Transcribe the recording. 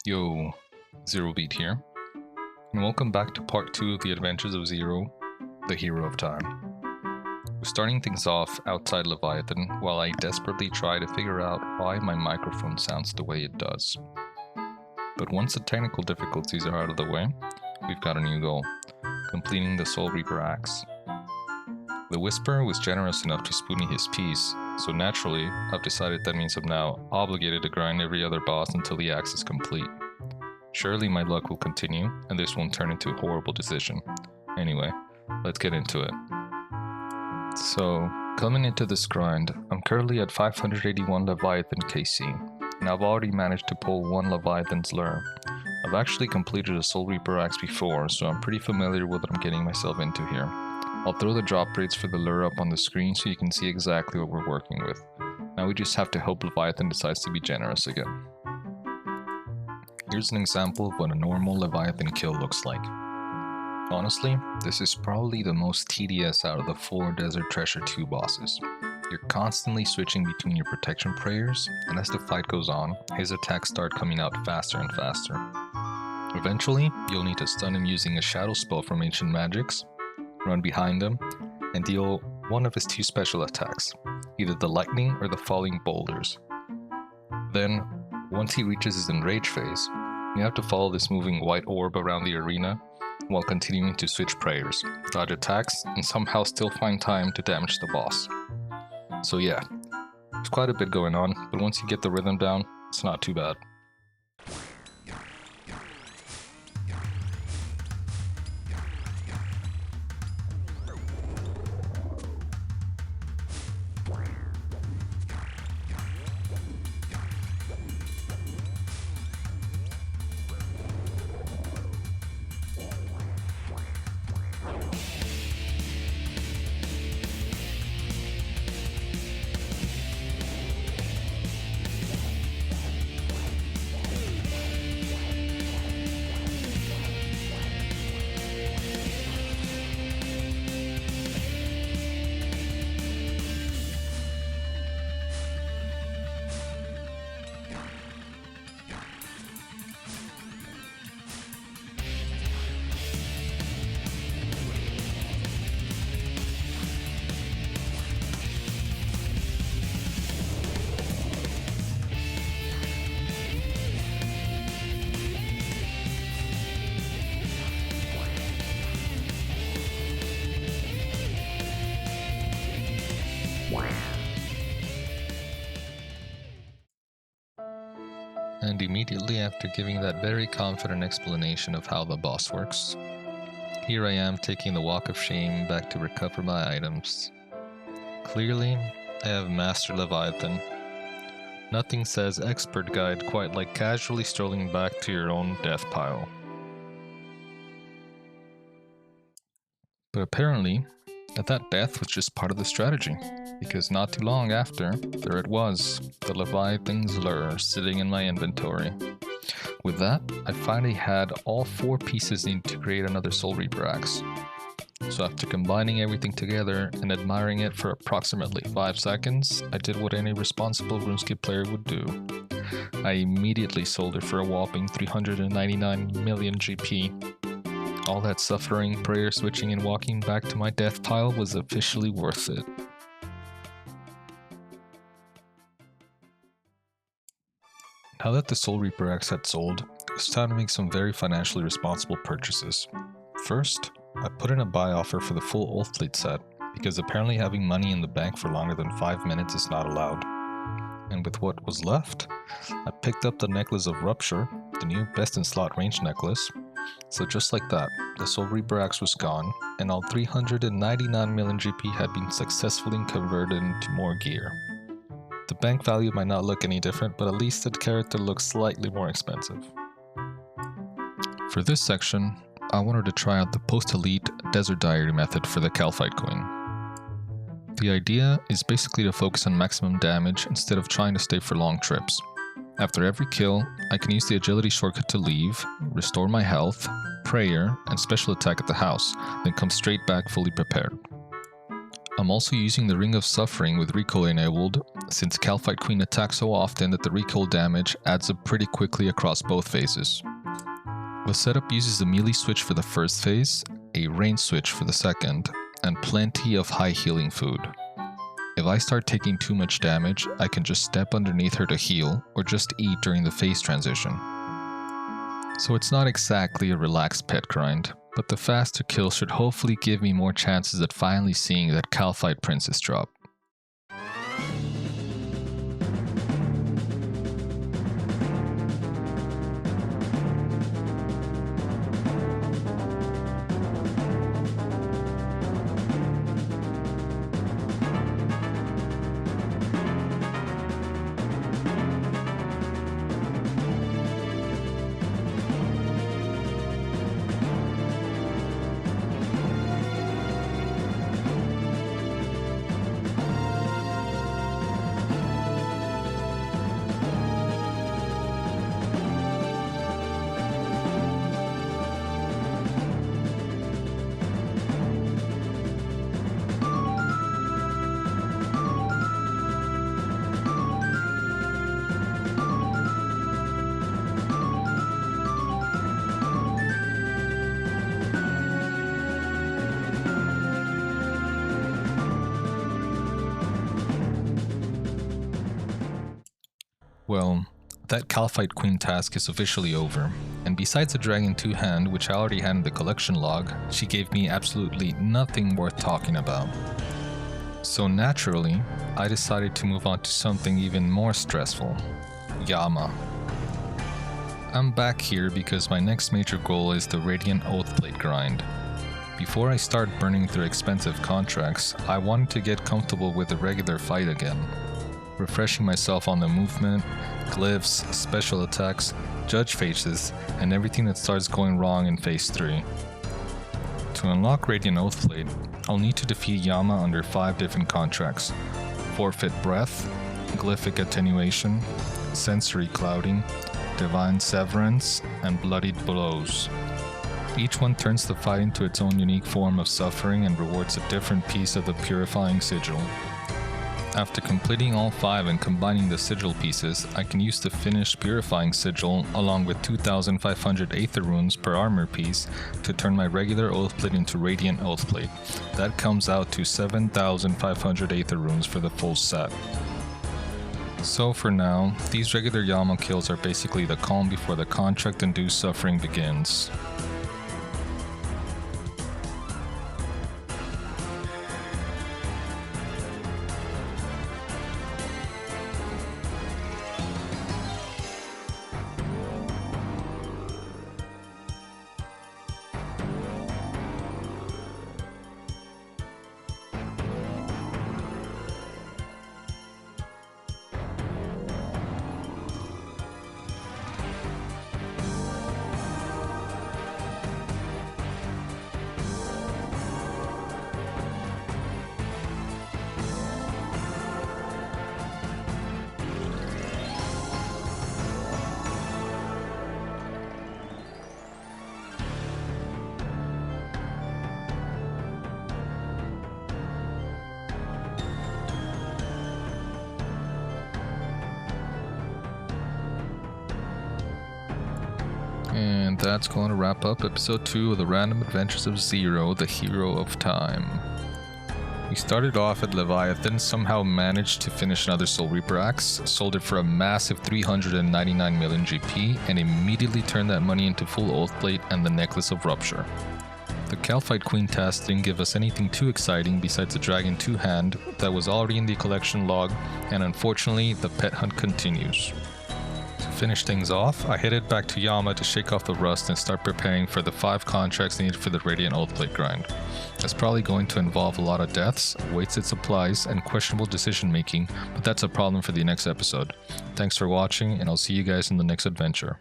Yo, Zerobeat here, and welcome back to part 2 of the adventures of Zero, the hero of time. We're starting things off outside Leviathan while I desperately try to figure out why my microphone sounds the way it does. But once the technical difficulties are out of the way, we've got a new goal, completing the Soulreaper Axe. The Whisperer was generous enough to spoon me his piece, so naturally, I've decided that means I'm now obligated to grind every other boss until the axe is complete. Surely my luck will continue, and this won't turn into a horrible decision. Anyway, let's get into it. So, coming into this grind, I'm currently at 581 Leviathan KC, and I've already managed to pull one Leviathan's lure. I've actually completed a Soulreaper Axe before, so I'm pretty familiar with what I'm getting myself into here. I'll throw the drop rates for the lure up on the screen so you can see exactly what we're working with. Now we just have to hope Leviathan decides to be generous again. Here's an example of what a normal Leviathan kill looks like. Honestly, this is probably the most tedious out of the 4 Desert Treasure 2 bosses. You're constantly switching between your protection prayers, and as the fight goes on, his attacks start coming out faster and faster. Eventually, you'll need to stun him using a shadow spell from Ancient Magics, run behind him, and deal one of his 2 special attacks, either the lightning or the falling boulders. Then, once he reaches his enrage-phase, you have to follow this moving white orb around the arena while continuing to switch prayers, dodge attacks, and somehow still find time to damage the boss. So yeah, there's quite a bit going on, but once you get the rhythm down, it's not too bad. And immediately after giving that very confident explanation of how the boss works, here I am taking the walk of shame back to recover my items. Clearly, I have mastered Leviathan. Nothing says expert guide quite like casually strolling back to your own death pile. But apparently, that death was just part of the strategy, because not too long after, there it was, the Leviathan's lure sitting in my inventory. With that, I finally had all 4 pieces needed to create another Soulreaper Axe. So after combining everything together and admiring it for approximately 5 seconds, I did what any responsible RuneScape player would do. I immediately sold it for a whopping 399 million GP. All that suffering, prayer switching, and walking back to my death pile was officially worth it. Now that the Soulreaper Axe had sold, it was time to make some very financially responsible purchases. First, I put in a buy offer for the full Oathplate set, because apparently having money in the bank for longer than 5 minutes is not allowed. And with what was left, I picked up the Necklace of Rupture, the new best in slot range necklace. So just like that, the Soulreaper Axe was gone, and all 399 million GP had been successfully converted into more gear. The bank value might not look any different, but at least the character looks slightly more expensive. For this section, I wanted to try out the post-elite Desert Diary method for the Kalphite Queen. The idea is basically to focus on maximum damage instead of trying to stay for long trips. After every kill, I can use the agility shortcut to leave, restore my health, prayer, and special attack at the house, then come straight back fully prepared. I'm also using the Ring of Suffering with recoil enabled since Kalphite Queen attacks so often that the recoil damage adds up pretty quickly across both phases. The setup uses a melee switch for the first phase, a range switch for the second, and plenty of high healing food. If I start taking too much damage, I can just step underneath her to heal, or just eat during the phase transition. So it's not exactly a relaxed pet grind, but the fast to kill should hopefully give me more chances at finally seeing that Kalphite Princess drop. Well, that Kalphite Queen task is officially over, and besides the Dragon 2 hand, which I already had in the collection log, she gave me absolutely nothing worth talking about. So naturally, I decided to move on to something even more stressful, Yama. I'm back here because my next major goal is the Radiant Oathplate grind. Before I start burning through expensive contracts, I wanted to get comfortable with the regular fight again, refreshing myself on the movement, glyphs, special attacks, judge phases, and everything that starts going wrong in phase 3. To unlock Radiant Oathplate, I'll need to defeat Yama under 5 different contracts: Forfeit Breath, Glyphic Attenuation, Sensory Clouding, Divine Severance, and Bloodied Blows. Each one turns the fight into its own unique form of suffering and rewards a different piece of the Purifying Sigil. After completing all 5 and combining the sigil pieces, I can use the finished Purifying Sigil along with 2,500 Aether Runes per armor piece to turn my regular Oathplate into Radiant Oathplate. That comes out to 7,500 Aether Runes for the full set. So for now, these regular Yama kills are basically the calm before the contract-induced suffering begins. And that's going to wrap up episode 2 of the Random Adventures of Zero, the Hero of Time. We started off at Leviathan, somehow managed to finish another Soulreaper Axe, sold it for a massive 399 million GP, and immediately turned that money into full Oathplate and the Necklace of Rupture. The Kalphite Queen task didn't give us anything too exciting besides the Dragon 2 hand that was already in the collection log, and unfortunately the pet hunt continues. To finish things off, I headed back to Yama to shake off the rust and start preparing for the 5 contracts needed for the Radiant Oathplate grind. That's probably going to involve a lot of deaths, wasted supplies, and questionable decision making, but that's a problem for the next episode. Thanks for watching, and I'll see you guys in the next adventure.